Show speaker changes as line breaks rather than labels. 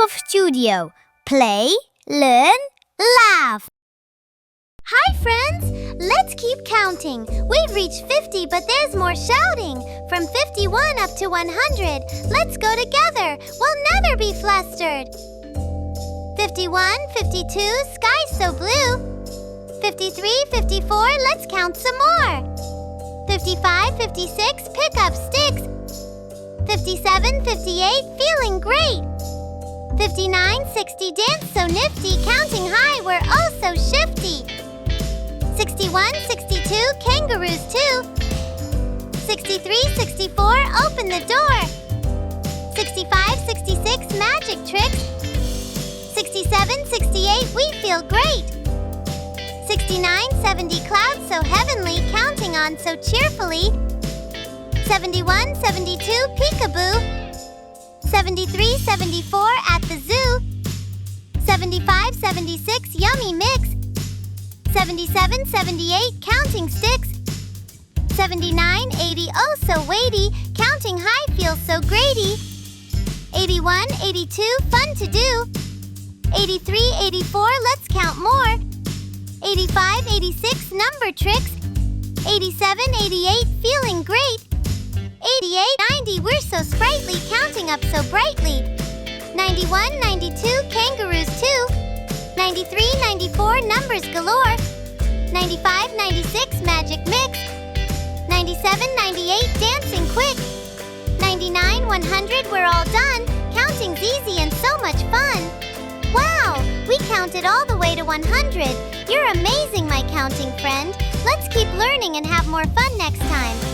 of Studio. Play, learn, laugh.
Hi friends! Let's keep counting. We've reached 50, but there's more shouting. From 51 up to 100. Let's go together. We'll never be flustered. 51, 52, sky's so blue. 53, 54, let's count some more. 55, 56, pick up sticks. 57, 58, feeling great. 59, 60, dance so nifty, counting high, we're oh so shifty. 61, 62, kangaroos too. 63, 64, open the door. 65, 66, magic tricks. 67, 68, we feel great. 69, 70, clouds so heavenly, counting on so cheerfully. 71, 72, peekaboo. 73, 74, at the zoo. 75, 76, yummy mix. 77, 78, counting sticks. 79, 80, oh so weighty, counting high feels so greaty. 81, 82, fun to do. 83, 84, let's count more. 85, 86, number tricks. 87, 88, feeling great. 88, 90, we're so sprightly, counting up so brightly. 91, 92, kangaroos too. 93, 94, numbers galore. 95, 96, magic mix. 97, 98, dancing quick. 99, 100, we're all done. Counting's easy and so much fun. Wow, we counted all the way to 100. You're amazing, my counting friend. Let's keep learning and have more fun next time.